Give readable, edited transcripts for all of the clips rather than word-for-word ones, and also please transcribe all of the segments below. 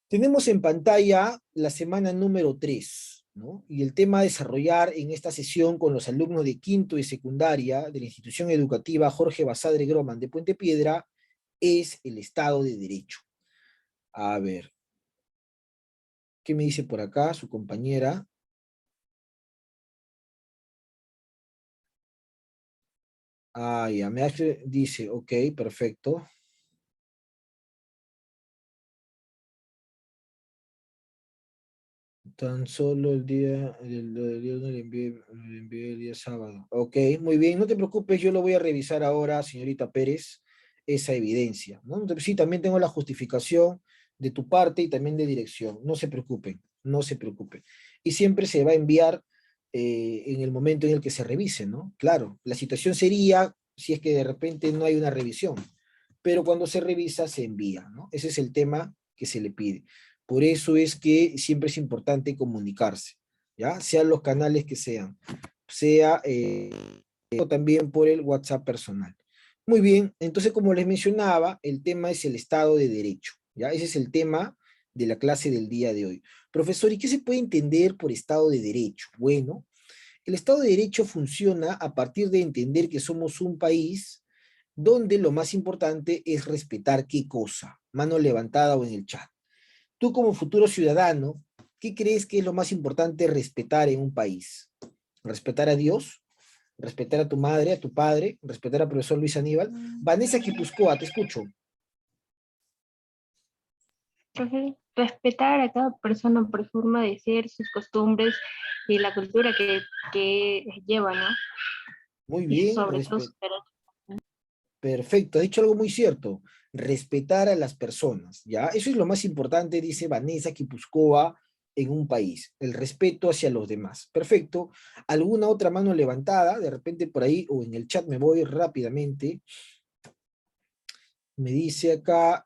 Tenemos en pantalla la semana número 3, ¿no? Y el tema a desarrollar en esta sesión con los alumnos de quinto y secundaria de la institución educativa Jorge Basadre Groman de Puente Piedra es el Estado de Derecho. A ver, ¿qué me dice por acá su compañera? Ah, ya, dice, ok, perfecto. Tan solo el día no le envié el día sábado. Ok, muy bien, no te preocupes, yo lo voy a revisar ahora, señorita Pérez, esa evidencia, ¿no? Sí, también tengo la justificación de tu parte y también de dirección. No se preocupen, no se preocupen. Y siempre se va a enviar en el momento en el que se revise, ¿no? Claro, la situación sería si es que de repente no hay una revisión, pero cuando se revisa se envía, ¿no? Ese es el tema que se le pide. Por eso es que siempre es importante comunicarse, ¿ya? Sean los canales que sean, sea o también por el WhatsApp personal. Muy bien, entonces como les mencionaba, el tema es el Estado de Derecho, ¿ya? Ese es el tema de la clase del día de hoy. Profesor, ¿y qué se puede entender por Estado de Derecho? Bueno, el Estado de Derecho funciona a partir de entender que somos un país donde lo más importante es respetar qué cosa, mano levantada o en el chat. Tú como futuro ciudadano, ¿qué crees que es lo más importante respetar en un país? ¿Respetar a Dios? ¿Respetar a tu madre, a tu padre? ¿Respetar al profesor Luis Aníbal? Vanessa Quipuscoa, te escucho. Respetar a cada persona por su forma de ser, sus costumbres y la cultura que lleva, ¿no? Muy Y bien, sobre todo sus derechos. perfecto, has dicho algo muy cierto. Respetar a las personas, ¿ya? Eso es lo más importante, dice Vanessa Quipuscoa, en un país, el respeto hacia los demás. Perfecto. ¿Alguna otra mano levantada? De repente por ahí, o en el chat me voy rápidamente. Me dice acá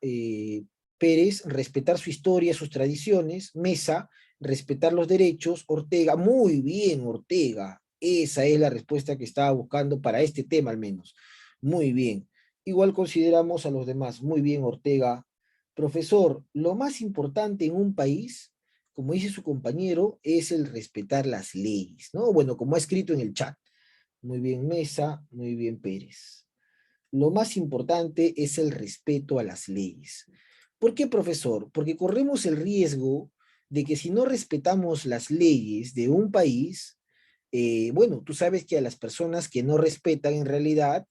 Pérez, respetar su historia, sus tradiciones. Mesa, respetar los derechos. Ortega, muy bien, Ortega. Esa es la respuesta que estaba buscando para este tema al menos. Muy bien. Igual consideramos a los demás. Muy bien, Ortega. Profesor, lo más importante en un país, como dice su compañero, es el respetar las leyes, ¿no? Bueno, como ha escrito en el chat. Muy bien, Mesa. Muy bien, Pérez. Lo más importante es el respeto a las leyes. ¿Por qué, profesor? Porque corremos el riesgo de que si no respetamos las leyes de un país, bueno, tú sabes que a las personas que no respetan en realidad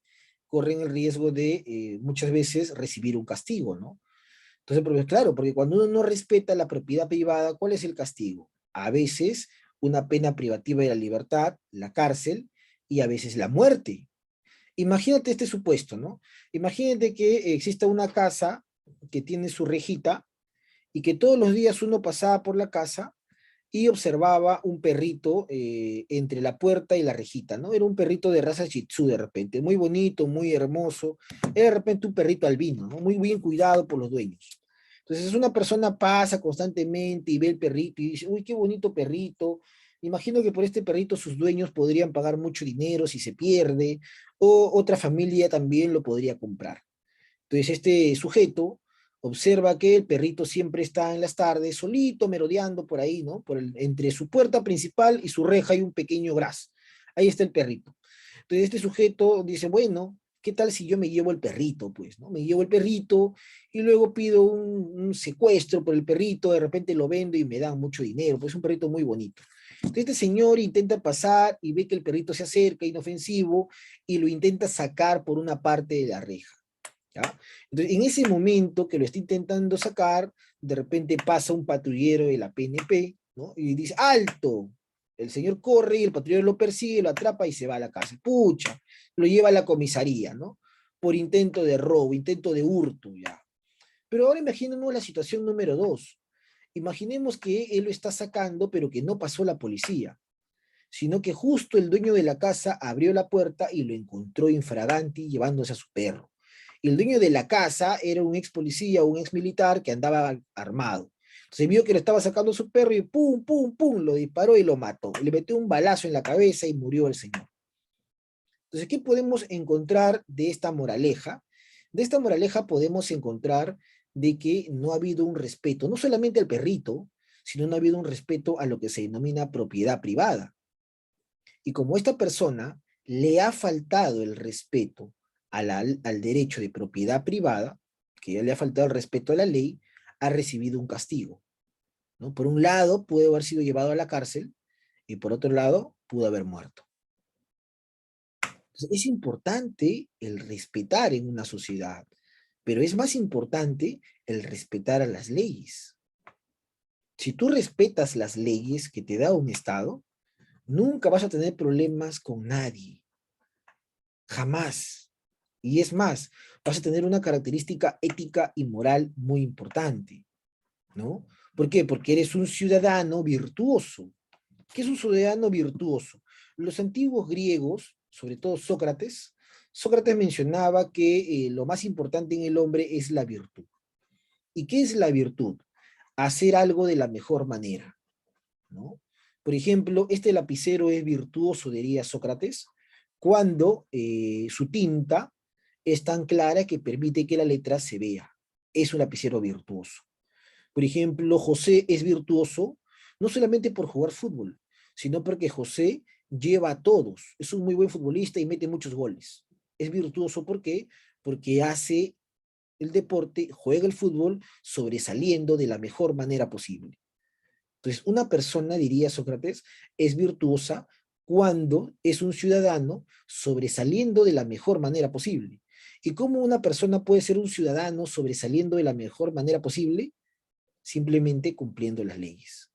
corren el riesgo de muchas veces recibir un castigo, ¿no? Entonces, porque, claro, porque cuando uno no respeta la propiedad privada, ¿cuál es el castigo? A veces una pena privativa de la libertad, la cárcel, y a veces la muerte. Imagínate este supuesto, ¿no? Imagínate que exista una casa que tiene su rejita y que todos los días uno pasaba por la casa y observaba un perrito entre la puerta y la rejita, ¿no? Era un perrito de raza Shih Tzu de repente, muy bonito, muy hermoso, era de repente un perrito albino, ¿no? Muy bien cuidado por los dueños. Entonces una persona pasa constantemente y ve el perrito y dice, uy, qué bonito perrito. Imagino que por este perrito sus dueños podrían pagar mucho dinero si se pierde, o otra familia también lo podría comprar. Entonces este sujeto observa que el perrito siempre está en las tardes solito, merodeando por ahí, ¿no? Entre su puerta principal y su reja hay un pequeño gras. Ahí está el perrito. Entonces este sujeto dice, bueno, ¿qué tal si yo me llevo el perrito? Pues, ¿no? Me llevo el perrito y luego pido un secuestro por el perrito, de repente lo vendo y me dan mucho dinero, pues es un perrito muy bonito. Entonces este señor intenta pasar y ve que el perrito se acerca, inofensivo, y lo intenta sacar por una parte de la reja. ¿Ya? Entonces, en ese momento que lo está intentando sacar, de repente pasa un patrullero de la PNP, ¿no? Y dice, ¡alto! El señor corre y el patrullero lo persigue, lo atrapa y se va a la cárcel. ¡Pucha! Lo lleva a la comisaría, ¿no? Por intento de robo, intento de hurto, ya. Pero ahora imaginemos la situación número 2. Imaginemos que él lo está sacando, pero que no pasó la policía, sino que justo el dueño de la casa abrió la puerta y lo encontró infraganti llevándose a su perro. Y el dueño de la casa era un ex policía o un ex militar que andaba armado. Entonces vio que lo estaba sacando su perro y pum, pum, pum, lo disparó y lo mató. Le metió un balazo en la cabeza y murió el señor. Entonces, ¿qué podemos encontrar de esta moraleja? De esta moraleja podemos encontrar de que no ha habido un respeto, no solamente al perrito, sino no ha habido un respeto a lo que se denomina propiedad privada. Y como esta persona le ha faltado el respeto al derecho de propiedad privada, que ya le ha faltado el respeto a la ley, ha recibido un castigo, ¿no? Por un lado, puede haber sido llevado a la cárcel y por otro lado, pudo haber muerto. Entonces, es importante el respetar en una sociedad, pero es más importante el respetar a las leyes. Si tú respetas las leyes que te da un Estado, nunca vas a tener problemas con nadie. Jamás. Y es más, vas a tener una característica ética y moral muy importante, ¿no? ¿Por qué? Porque eres un ciudadano virtuoso. ¿Qué es un ciudadano virtuoso? Los antiguos griegos, sobre todo Sócrates, Sócrates mencionaba que lo más importante en el hombre es la virtud. ¿Y qué es la virtud? Hacer algo de la mejor manera, ¿no? Por ejemplo, este lapicero es virtuoso, diría Sócrates, cuando su tinta es tan clara que permite que la letra se vea. Es un lapicero virtuoso. Por ejemplo, José es virtuoso no solamente por jugar fútbol, sino porque José lleva a todos. Es un muy buen futbolista y mete muchos goles. Es virtuoso ¿por qué? Porque hace el deporte, juega el fútbol sobresaliendo de la mejor manera posible. Entonces, una persona, diría Sócrates, es virtuosa cuando es un ciudadano sobresaliendo de la mejor manera posible. ¿Y cómo una persona puede ser un ciudadano sobresaliendo de la mejor manera posible? Simplemente cumpliendo las leyes,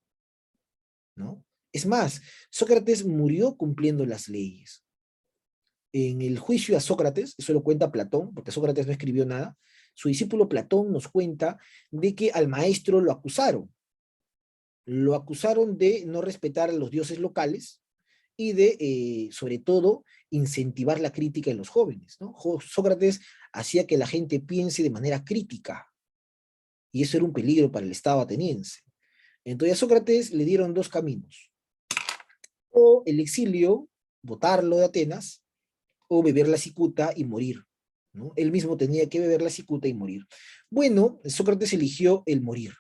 ¿no? Es más, Sócrates murió cumpliendo las leyes. En el juicio a Sócrates, eso lo cuenta Platón, porque Sócrates no escribió nada, su discípulo Platón nos cuenta de que al maestro lo acusaron de no respetar a los dioses locales y de, sobre todo, incentivar la crítica en los jóvenes, ¿no? Sócrates hacía que la gente piense de manera crítica, y eso era un peligro para el Estado ateniense. Entonces a Sócrates le dieron dos caminos, o el exilio, botarlo de Atenas, o beber la cicuta y morir, ¿no? Él mismo tenía que beber la cicuta y morir. Bueno, Sócrates eligió el morir,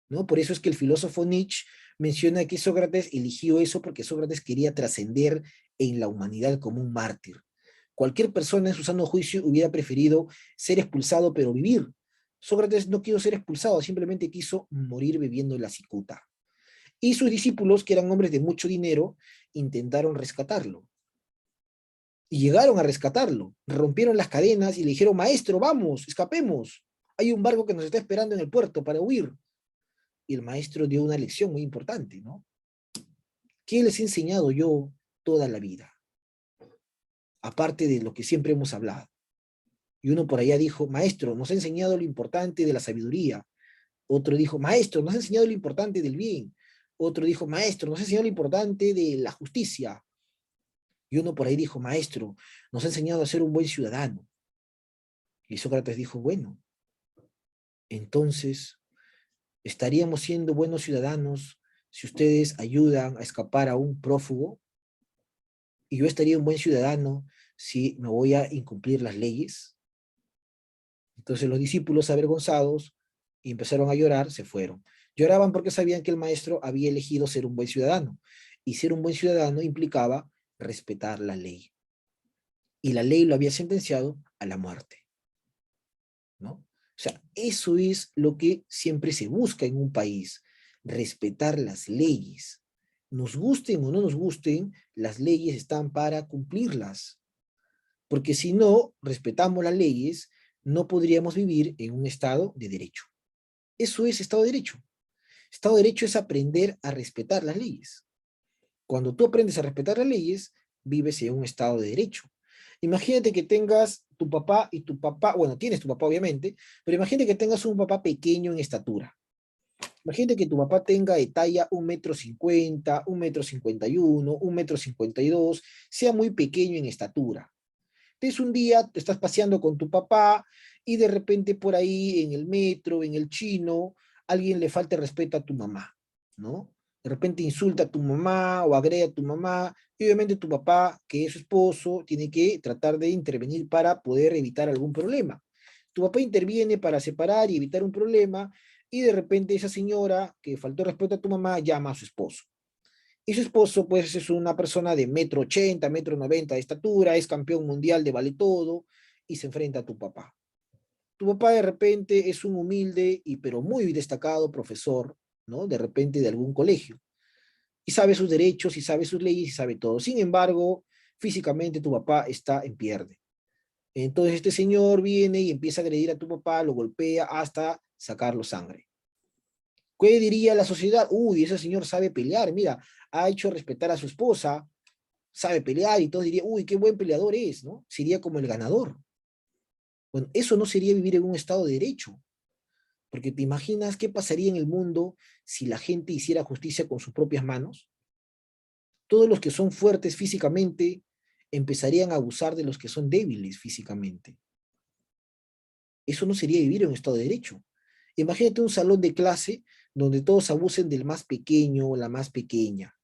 ¿no? Por eso es que el filósofo Nietzsche menciona que Sócrates eligió eso porque Sócrates quería trascender en la humanidad como un mártir. Cualquier persona en su sano juicio hubiera preferido ser expulsado pero vivir. Sócrates no quiso ser expulsado, simplemente quiso morir bebiendo la cicuta. Y sus discípulos, que eran hombres de mucho dinero, intentaron rescatarlo. Y llegaron a rescatarlo. Rompieron las cadenas y le dijeron, maestro, vamos, escapemos. Hay un barco que nos está esperando en el puerto para huir. Y el maestro dio una lección muy importante, ¿no? ¿Qué les he enseñado yo toda la vida? Aparte de lo que siempre hemos hablado. Y uno por allá dijo, maestro, nos ha enseñado lo importante de la sabiduría. Otro dijo, maestro, nos ha enseñado lo importante del bien. Otro dijo, maestro, nos ha enseñado lo importante de la justicia. Y uno por ahí dijo, maestro, nos ha enseñado a ser un buen ciudadano. Y Sócrates dijo, bueno, entonces, ¿estaríamos siendo buenos ciudadanos si ustedes ayudan a escapar a un prófugo? ¿Y yo estaría un buen ciudadano si me voy a incumplir las leyes? Entonces los discípulos, avergonzados, y empezaron a llorar, se fueron. Lloraban porque sabían que el maestro había elegido ser un buen ciudadano. Y ser un buen ciudadano implicaba respetar la ley. Y la ley lo había sentenciado a la muerte, ¿no? O sea, eso es lo que siempre se busca en un país, respetar las leyes. Nos gusten o no nos gusten, las leyes están para cumplirlas. Porque si no respetamos las leyes, no podríamos vivir en un estado de derecho. Eso es Estado de Derecho. Estado de Derecho es aprender a respetar las leyes. Cuando tú aprendes a respetar las leyes, vives en un Estado de Derecho. Imagínate que tengas tu papá y tu papá, bueno, tienes tu papá obviamente, pero imagínate que tengas un papá pequeño en estatura. Imagínate que tu papá tenga de talla 1,50 m, 1,51 m, 1,52 m, sea muy pequeño en estatura. Entonces un día te estás paseando con tu papá y de repente por ahí en el metro, en el chino, alguien le falta respeto a tu mamá, ¿no? De repente insulta a tu mamá o agrede a tu mamá y obviamente tu papá, que es su esposo, tiene que tratar de intervenir para poder evitar algún problema. Tu papá interviene para separar y evitar un problema, y de repente esa señora que faltó respeto a tu mamá llama a su esposo. Y su esposo, pues, es una persona de 1,80 m, 1,90 m de estatura, es campeón mundial de vale todo, y se enfrenta a tu papá. Tu papá de repente es un humilde y pero muy destacado profesor, ¿no? De repente de algún colegio. Y sabe sus derechos, y sabe sus leyes, y sabe todo. Sin embargo, físicamente tu papá está en pierde. Entonces este señor viene y empieza a agredir a tu papá, lo golpea hasta sacarlo sangre. ¿Qué diría la sociedad? Uy, ese señor sabe pelear, mira, ha hecho respetar a su esposa, sabe pelear, y todos dirían, uy, qué buen peleador es, ¿no? Sería como el ganador. Bueno, eso no sería vivir en un estado de derecho, porque te imaginas qué pasaría en el mundo si la gente hiciera justicia con sus propias manos. Todos los que son fuertes físicamente empezarían a abusar de los que son débiles físicamente. Eso no sería vivir en un estado de derecho. Imagínate un salón de clase donde todos abusen del más pequeño o la más pequeña,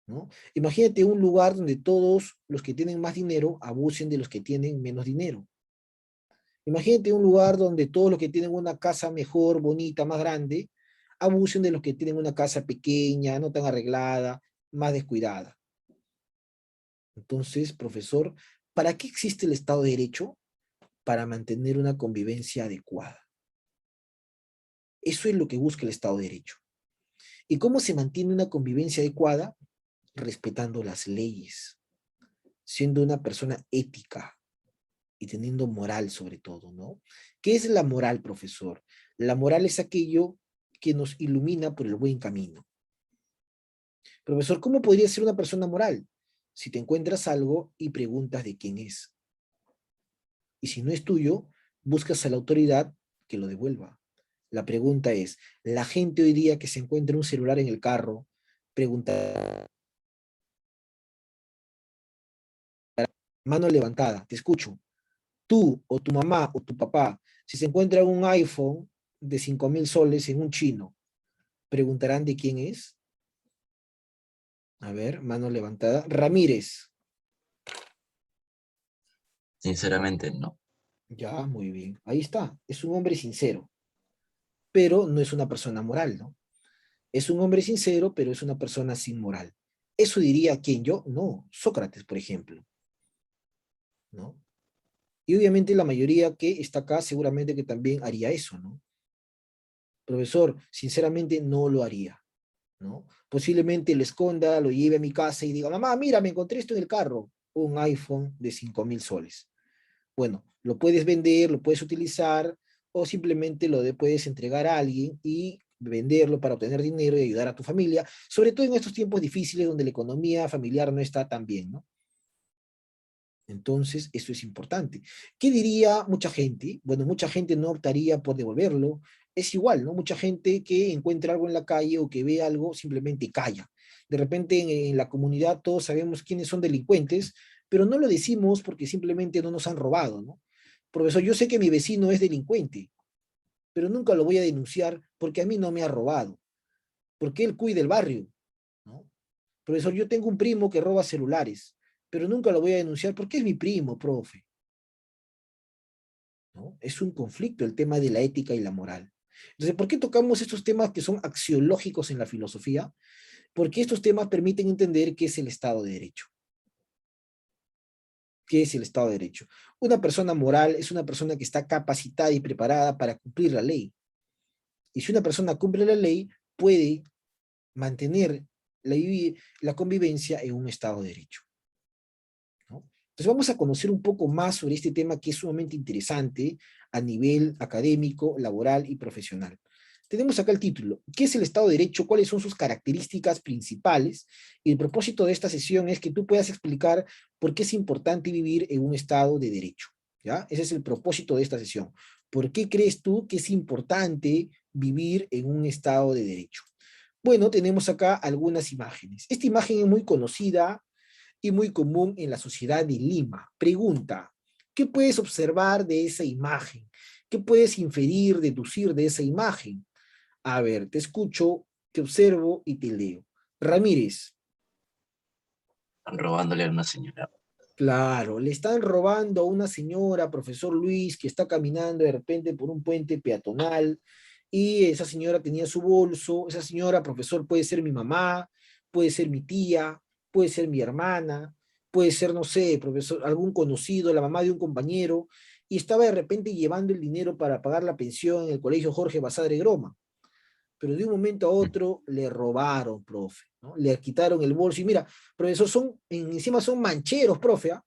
¿no? Imagínate un lugar donde todos los que tienen más dinero abusen de los que tienen menos dinero. Imagínate un lugar donde todos los que tienen una casa mejor, bonita, más grande, abusen de los que tienen una casa pequeña, no tan arreglada, más descuidada. Entonces, profesor, ¿para qué existe el Estado de Derecho? Para mantener una convivencia adecuada. Eso es lo que busca el Estado de Derecho. ¿Y cómo se mantiene una convivencia adecuada? Respetando las leyes, siendo una persona ética y teniendo moral sobre todo, ¿no? ¿Qué es la moral, profesor? La moral es aquello que nos ilumina por el buen camino. Profesor, ¿cómo podría ser una persona moral? Si te encuentras algo y preguntas de quién es. Y si no es tuyo, buscas a la autoridad que lo devuelva. La pregunta es, la gente hoy día que se encuentra un celular en el carro, pregunta, mano levantada, te escucho. Tú o tu mamá o tu papá, si se encuentra un iPhone de 5.000 soles en un chino, preguntarán de quién es. A ver, mano levantada. Ramírez. Sinceramente, no. Ya, muy bien. Ahí está. Es un hombre sincero, pero no es una persona moral, ¿no? Es un hombre sincero, pero es una persona sin moral. ¿Eso diría quién? Yo? No. Sócrates, por ejemplo, ¿no? Y obviamente la mayoría que está acá seguramente que también haría eso, ¿no? Profesor, sinceramente no lo haría, ¿no? Posiblemente lo esconda, lo lleve a mi casa y diga, mamá, mira, me encontré esto en el carro, un iPhone de 5.000 soles. Bueno, lo puedes vender, lo puedes utilizar, o simplemente puedes entregar a alguien y venderlo para obtener dinero y ayudar a tu familia, sobre todo en estos tiempos difíciles donde la economía familiar no está tan bien, ¿no? Entonces, eso es importante. ¿Qué diría mucha gente? Bueno, mucha gente no optaría por devolverlo. Es igual, ¿no? Mucha gente que encuentra algo en la calle o que ve algo simplemente calla. De repente en la comunidad todos sabemos quiénes son delincuentes, pero no lo decimos porque simplemente no nos han robado, ¿no? Profesor, yo sé que mi vecino es delincuente, pero nunca lo voy a denunciar porque a mí no me ha robado, porque él cuida el barrio, ¿no? Profesor, yo tengo un primo que roba celulares, pero nunca lo voy a denunciar porque es mi primo, profe, ¿no? Es un conflicto el tema de la ética y la moral. Entonces, ¿por qué tocamos estos temas que son axiológicos en la filosofía? Porque estos temas permiten entender qué es el Estado de Derecho. ¿Qué es el Estado de Derecho? Una persona moral es una persona que está capacitada y preparada para cumplir la ley. Y si una persona cumple la ley, puede mantener la, la convivencia en un Estado de Derecho, ¿no? Entonces vamos a conocer un poco más sobre este tema que es sumamente interesante a nivel académico, laboral y profesional. Tenemos acá el título, ¿qué es el Estado de Derecho? ¿Cuáles son sus características principales? Y el propósito de esta sesión es que tú puedas explicar por qué es importante vivir en un Estado de Derecho, ¿ya? Ese es el propósito de esta sesión. ¿Por qué crees tú que es importante vivir en un Estado de Derecho? Bueno, tenemos acá algunas imágenes. Esta imagen es muy conocida y muy común en la sociedad de Lima. Pregunta, ¿qué puedes observar de esa imagen? ¿Qué puedes inferir, deducir de esa imagen? A ver, te escucho, te observo y te leo. Ramírez. Están robándole a una señora. Claro, le están robando a una señora, profesor Luis, que está caminando de repente por un puente peatonal y esa señora tenía su bolso. Esa señora, profesor, puede ser mi mamá, puede ser mi tía, puede ser mi hermana, puede ser, no sé, profesor, algún conocido, la mamá de un compañero, y estaba de repente llevando el dinero para pagar la pensión en el colegio Jorge Basadre Groma. Pero de un momento a otro le robaron, profe, ¿no? Le quitaron el bolso y mira, profesor, encima son mancheros, profe, ¿ah?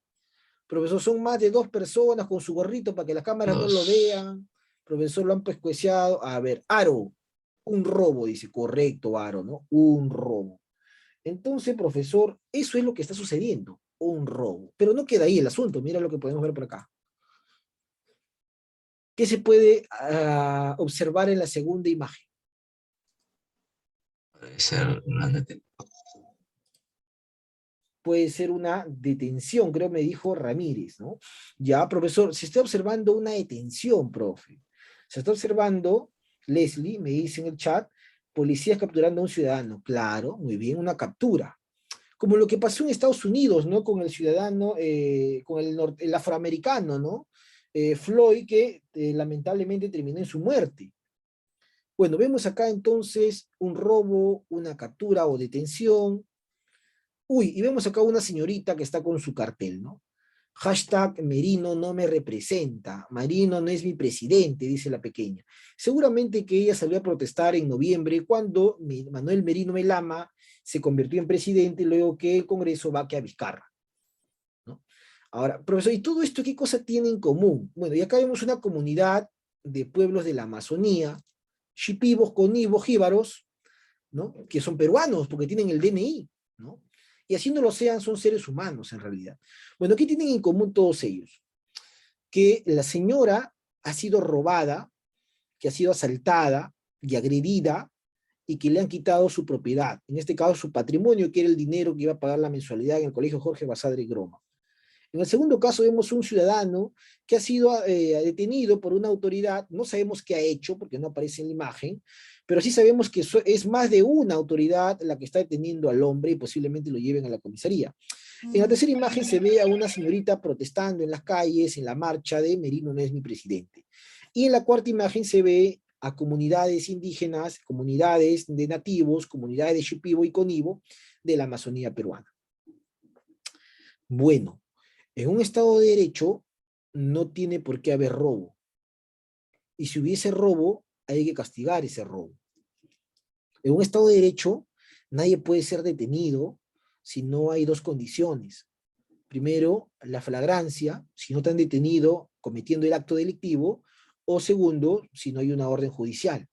Profesor, son más de 2 personas con su gorrito para que las cámaras no lo Los, vean. Profesor, lo han pescueciado. A ver, Aro, un robo, dice, correcto, Aro, ¿no? Un robo. Entonces, profesor, eso es lo que está sucediendo, un robo. Pero no queda ahí el asunto, mira lo que podemos ver por acá. ¿Qué se puede observar en la segunda imagen? puede ser una Puede ser una detención, creo me dijo Ramírez, ¿no? Ya, profesor, se está observando una detención, profe. Se está observando, Leslie, me dice en el chat, policías capturando a un ciudadano. Claro, muy bien, una captura. Como lo que pasó en Estados Unidos, ¿no? Con el ciudadano, con el afroamericano, ¿no? Floyd, que lamentablemente terminó en su muerte. Bueno, vemos acá entonces un robo, una captura o detención. Uy, y vemos acá una señorita que está con su cartel, ¿no? Hashtag Merino no me representa, Merino no es mi presidente, dice la pequeña. Seguramente que ella salió a protestar en noviembre cuando Manuel Merino Melama se convirtió en presidente luego que el Congreso va a Vizcarra, ¿no? Ahora, profesor, ¿y todo esto qué cosa tiene en común? Bueno, y acá vemos una comunidad de pueblos de la Amazonía, shipibos, conibos, jíbaros, ¿no? Que son peruanos porque tienen el DNI, ¿no? Y así no lo sean, son seres humanos en realidad. Bueno, ¿qué tienen en común todos ellos? Que la señora ha sido robada, que ha sido asaltada y agredida y que le han quitado su propiedad, en este caso su patrimonio, que era el dinero que iba a pagar la mensualidad en el colegio Jorge Basadre Groma. En el segundo caso vemos un ciudadano que ha sido detenido por una autoridad, no sabemos qué ha hecho porque no aparece en la imagen, pero sí sabemos que es más de una autoridad la que está deteniendo al hombre y posiblemente lo lleven a la comisaría. En la tercera imagen se ve a una señorita protestando en las calles, en la marcha de Merino no es mi presidente. Y en la cuarta imagen se ve a comunidades indígenas, comunidades de nativos, comunidades de Shipibo y Conibo de la Amazonía peruana. Bueno, en un Estado de Derecho no tiene por qué haber robo. Y si hubiese robo, hay que castigar ese robo. En un Estado de Derecho, nadie puede ser detenido si no hay dos condiciones. Primero, la flagrancia, si no te han detenido cometiendo el acto delictivo, o segundo, si no hay una orden judicial.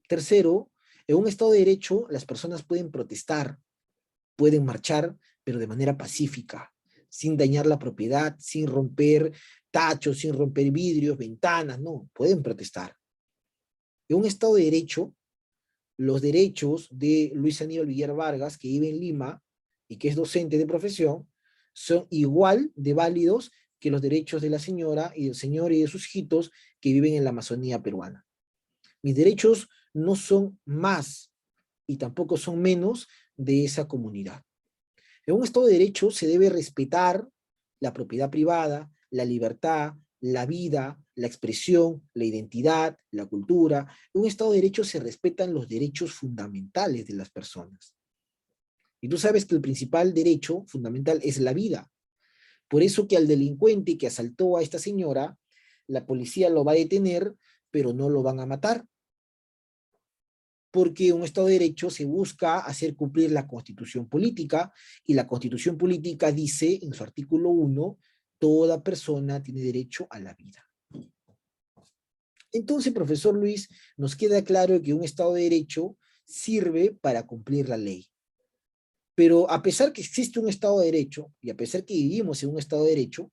Tercero, en un Estado de Derecho, las personas pueden protestar, pueden marchar, pero de manera pacífica, sin dañar la propiedad, sin romper tachos, sin romper vidrios, ventanas, no, pueden protestar. En un Estado de Derecho, los derechos de Luis Aníbal Villar Vargas, que vive en Lima y que es docente de profesión, son igual de válidos que los derechos de la señora y del señor y de sus hijitos que viven en la Amazonía peruana. Mis derechos no son más y tampoco son menos de esa comunidad. En un Estado de Derecho se debe respetar la propiedad privada, la libertad, la vida, la expresión, la identidad, la cultura. En un Estado de Derecho se respetan los derechos fundamentales de las personas. Y tú sabes que el principal derecho fundamental es la vida. Por eso que al delincuente que asaltó a esta señora, la policía lo va a detener, pero no lo van a matar. Porque en un Estado de Derecho se busca hacer cumplir la Constitución Política, y la Constitución Política dice en su artículo 1, toda persona tiene derecho a la vida. Entonces, profesor Luis, nos queda claro que un Estado de Derecho sirve para cumplir la ley. Pero a pesar que existe un Estado de Derecho, y a pesar que vivimos en un Estado de Derecho,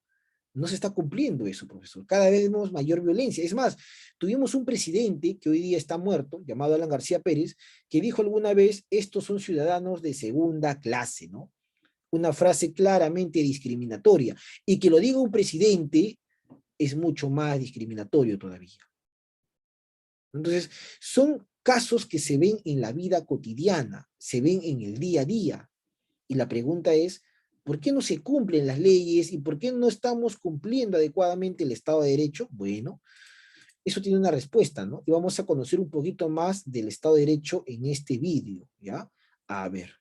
no se está cumpliendo eso, profesor. Cada vez vemos mayor violencia. Es más, tuvimos un presidente que hoy día está muerto, llamado Alan García Pérez, que dijo alguna vez, estos son ciudadanos de segunda clase, ¿no? Una frase claramente discriminatoria. Y que lo diga un presidente es mucho más discriminatorio todavía. Entonces, son casos que se ven en la vida cotidiana, se ven en el día a día. Y la pregunta es, ¿Por qué no se cumplen las leyes y por qué no estamos cumpliendo adecuadamente el Estado de Derecho? Bueno, eso tiene una respuesta, ¿no? Y vamos a conocer un poquito más del Estado de Derecho en este vídeo, ¿ya? A ver,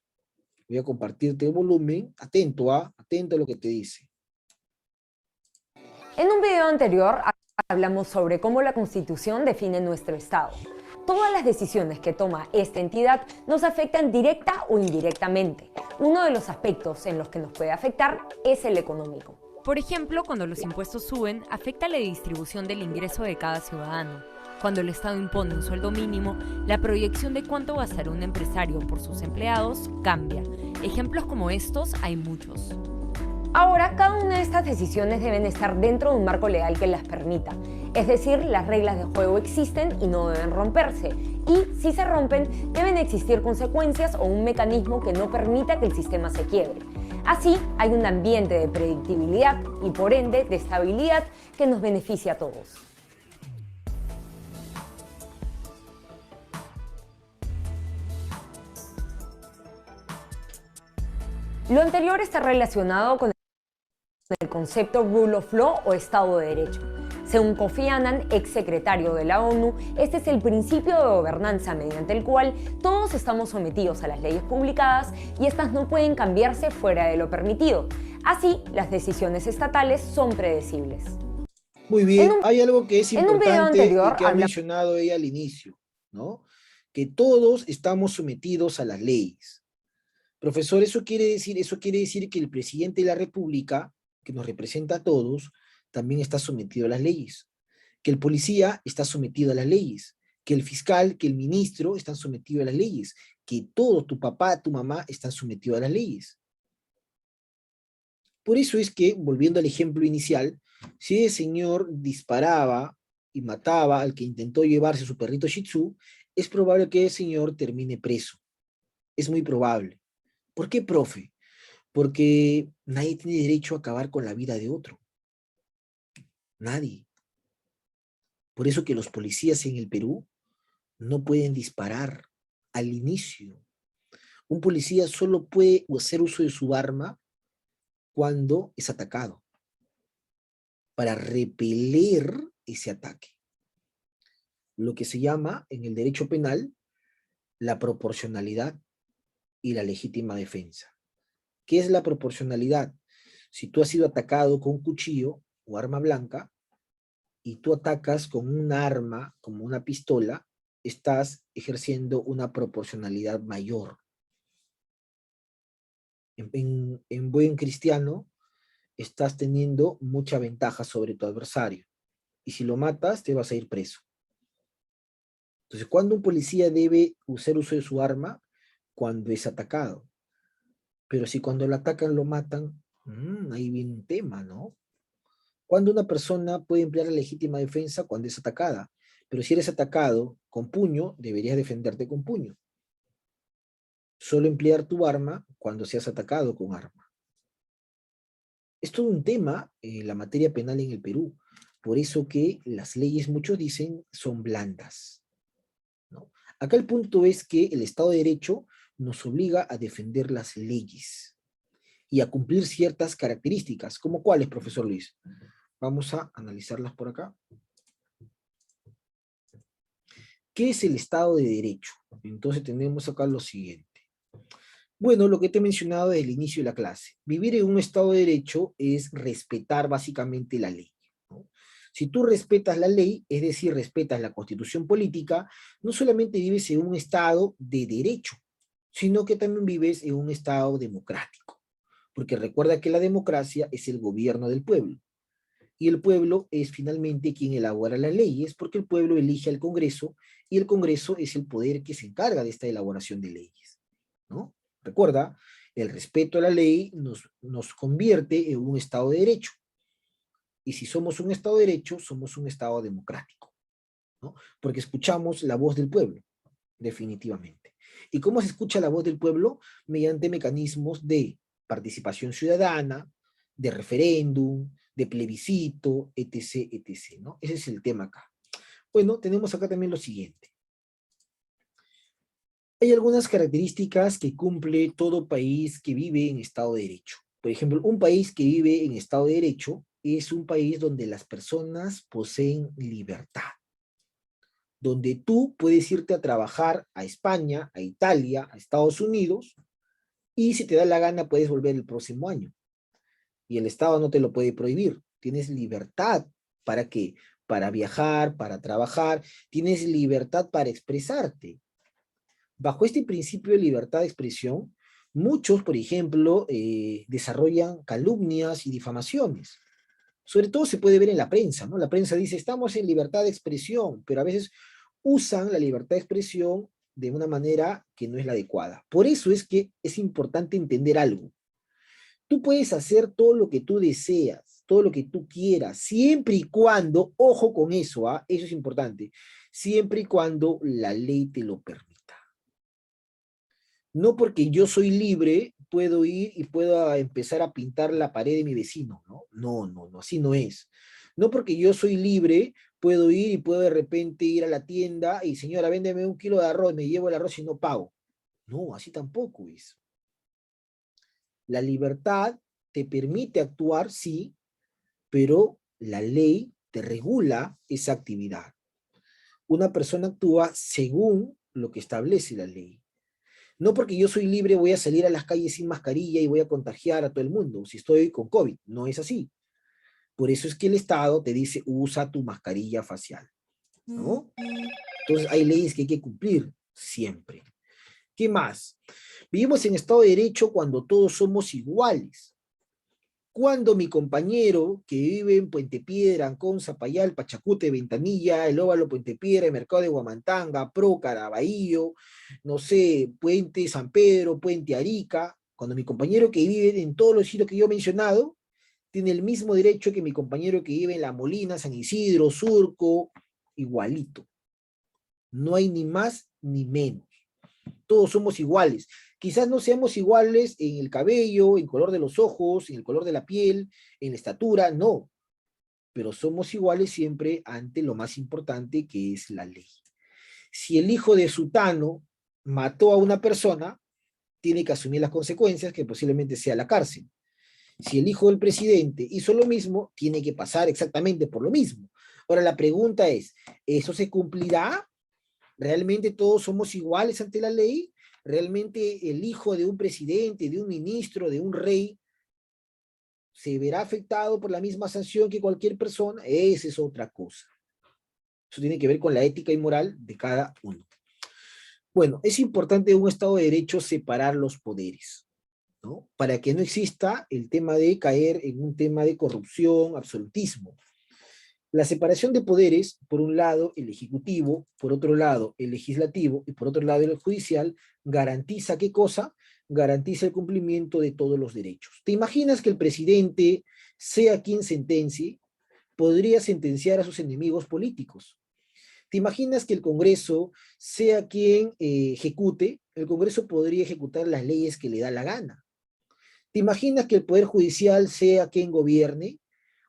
voy a compartirte el volumen. Atento, atento a lo que te dice. En un video anterior hablamos sobre cómo la Constitución define nuestro Estado. Todas las decisiones que toma esta entidad nos afectan directa o indirectamente. Uno de los aspectos en los que nos puede afectar es el económico. Por ejemplo, cuando los impuestos suben, afecta la distribución del ingreso de cada ciudadano. Cuando el Estado impone un sueldo mínimo, la proyección de cuánto gastará un empresario por sus empleados cambia. Ejemplos como estos hay muchos. Ahora, cada una de estas decisiones deben estar dentro de un marco legal que las permita. Es decir, las reglas de juego existen y no deben romperse. Y si se rompen, deben existir consecuencias o un mecanismo que no permita que el sistema se quiebre. Así, hay un ambiente de predictibilidad y por ende de estabilidad que nos beneficia a todos. Lo anterior está relacionado con el concepto Rule of Law o Estado de Derecho. Según Kofi Annan, ex secretario de la ONU, este es el principio de gobernanza mediante el cual todos estamos sometidos a las leyes publicadas y estas no pueden cambiarse fuera de lo permitido. Así, las decisiones estatales son predecibles. Muy bien, hay algo que es importante anterior, y que ha mencionado ella al inicio, ¿no? Que todos estamos sometidos a las leyes. Profesor, eso quiere decir que el presidente de la República, que nos representa a todos, también está sometido a las leyes, que el policía está sometido a las leyes, que el fiscal, que el ministro están sometidos a las leyes, que todo, tu papá, tu mamá, están sometidos a las leyes. Por eso es que, volviendo al ejemplo inicial, si el señor disparaba y mataba al que intentó llevarse a su perrito Shih Tzu, es probable que el señor termine preso. Es muy probable. ¿Por qué, profe? Porque nadie tiene derecho a acabar con la vida de otro. Nadie. Por eso que los policías en el Perú no pueden disparar al inicio. Un policía solo puede hacer uso de su arma cuando es atacado, para repeler ese ataque. Lo que se llama en el derecho penal la proporcionalidad y la legítima defensa. ¿Qué es la proporcionalidad? Si tú has sido atacado con un cuchillo o arma blanca, y tú atacas con un arma, como una pistola, estás ejerciendo una proporcionalidad mayor. En buen cristiano, estás teniendo mucha ventaja sobre tu adversario. Y si lo matas, te vas a ir preso. Entonces, ¿cuándo un policía debe hacer uso de su arma? Cuando es atacado. Pero si cuando lo atacan lo matan, ahí viene un tema, ¿no? Cuando una persona puede emplear la legítima defensa cuando es atacada. Pero si eres atacado con puño, deberías defenderte con puño. Solo emplear tu arma cuando seas atacado con arma. Es todo un tema la materia penal en el Perú. Por eso que las leyes, muchos dicen, son blandas, ¿no? Acá el punto es que el Estado de Derecho nos obliga a defender las leyes y a cumplir ciertas características. ¿Cómo cuáles, profesor Luis? Vamos a analizarlas por acá. ¿Qué es el Estado de Derecho? Entonces tenemos acá lo siguiente. Bueno, lo que te he mencionado desde el inicio de la clase. Vivir en un Estado de Derecho es respetar básicamente la ley, ¿no? Si tú respetas la ley, es decir, respetas la Constitución política, no solamente vives en un Estado de derecho, sino que también vives en un Estado democrático. Porque recuerda que la democracia es el gobierno del pueblo. Y el pueblo es finalmente quien elabora las leyes, porque el pueblo elige al Congreso, y el Congreso es el poder que se encarga de esta elaboración de leyes, ¿no? Recuerda, el respeto a la ley nos convierte en un Estado de Derecho. Y si somos un Estado de Derecho, somos un Estado democrático, ¿no? Porque escuchamos la voz del pueblo, definitivamente. ¿Y cómo se escucha la voz del pueblo? Mediante mecanismos de participación ciudadana, de referéndum, de plebiscito, etc., etc., ¿no? Ese es el tema acá. Bueno, tenemos acá también lo siguiente. Hay algunas características que cumple todo país que vive en Estado de Derecho. Por ejemplo, un país que vive en Estado de Derecho es un país donde las personas poseen libertad, donde tú puedes irte a trabajar a España, a Italia, a Estados Unidos, y si te da la gana puedes volver el próximo año. Y el Estado no te lo puede prohibir. Tienes libertad. ¿Para qué? Para viajar, para trabajar. Tienes libertad para expresarte. Bajo este principio de libertad de expresión, muchos, por ejemplo, desarrollan calumnias y difamaciones. Sobre todo se puede ver en la prensa, ¿no? La prensa dice, estamos en libertad de expresión, pero a veces usan la libertad de expresión de una manera que no es la adecuada. Por eso es que es importante entender algo. Tú puedes hacer todo lo que tú deseas, todo lo que tú quieras, siempre y cuando, ojo con eso, ¿ah? Eso es importante, siempre y cuando la ley te lo permita. No porque yo soy libre, puedo ir y puedo empezar a pintar la pared de mi vecino, ¿no? No, no, no, así no es. No porque yo soy libre, puedo ir y puedo de repente ir a la tienda y señora, véndeme 1 kilo de arroz, me llevo el arroz y no pago. No, así tampoco es. La libertad te permite actuar, sí, pero la ley te regula esa actividad. Una persona actúa según lo que establece la ley. No porque yo soy libre voy a salir a las calles sin mascarilla y voy a contagiar a todo el mundo si estoy con COVID. No es así. Por eso es que el Estado te dice, usa tu mascarilla facial, ¿no? Entonces hay leyes que hay que cumplir siempre. ¿Qué más? Vivimos en Estado de Derecho cuando todos somos iguales. Cuando mi compañero que vive en Puente Piedra, Ancón, Zapayal, Pachacute, Ventanilla, El Óvalo, Puente Piedra, el Mercado de Huamantanga, Prócara, Bahío, no sé, Puente San Pedro, Puente Arica, cuando mi compañero que vive en todos los sitios que yo he mencionado, tiene el mismo derecho que mi compañero que vive en La Molina, San Isidro, Surco, igualito. No hay ni más ni menos. Todos somos iguales. Quizás no seamos iguales en el cabello, en el color de los ojos, en el color de la piel, en la estatura, no. Pero somos iguales siempre ante lo más importante que es la ley. Si el hijo de Sutano mató a una persona, tiene que asumir las consecuencias, que posiblemente sea la cárcel. Si el hijo del presidente hizo lo mismo, tiene que pasar exactamente por lo mismo. Ahora la pregunta es, ¿eso se cumplirá? ¿Realmente todos somos iguales ante la ley? ¿Realmente el hijo de un presidente, de un ministro, de un rey, se verá afectado por la misma sanción que cualquier persona? Esa es otra cosa. Eso tiene que ver con la ética y moral de cada uno. Bueno, es importante en un Estado de Derecho separar los poderes, ¿no? Para que no exista el tema de caer en un tema de corrupción, absolutismo. La separación de poderes, por un lado el ejecutivo, por otro lado el legislativo y por otro lado el judicial, garantiza ¿qué cosa? Garantiza el cumplimiento de todos los derechos. ¿Te imaginas que el presidente, sea quien sentencie, podría sentenciar a sus enemigos políticos? ¿Te imaginas que el Congreso, sea quien ejecute? El Congreso podría ejecutar las leyes que le da la gana. ¿Te imaginas que el Poder Judicial sea quien gobierne?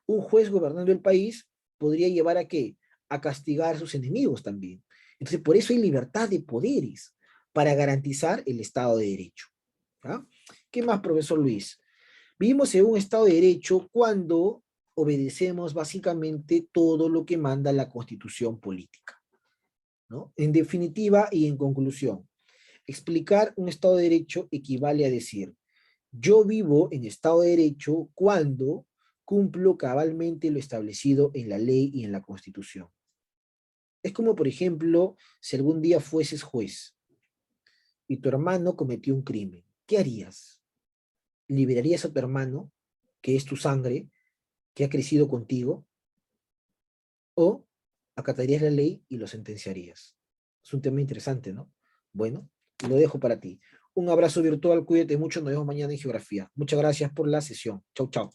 Un juez gobernando el país podría llevar a ¿qué? A castigar a sus enemigos también. Entonces, por eso hay libertad de poderes, para garantizar el Estado de Derecho. ¿Ah? ¿Qué más, profesor Luis? Vivimos en un Estado de Derecho cuando obedecemos básicamente todo lo que manda la Constitución política, ¿no? En definitiva y en conclusión, explicar un Estado de Derecho equivale a decir, yo vivo en Estado de Derecho cuando cumplo cabalmente lo establecido en la ley y en la Constitución. Es como, por ejemplo, si algún día fueses juez y tu hermano cometió un crimen, ¿qué harías? ¿Liberarías a tu hermano, que es tu sangre, que ha crecido contigo? ¿O acatarías la ley y lo sentenciarías? Es un tema interesante, ¿no? Bueno, lo dejo para ti. Un abrazo virtual, cuídate mucho, nos vemos mañana en Geografía. Muchas gracias por la sesión. Chau, chau.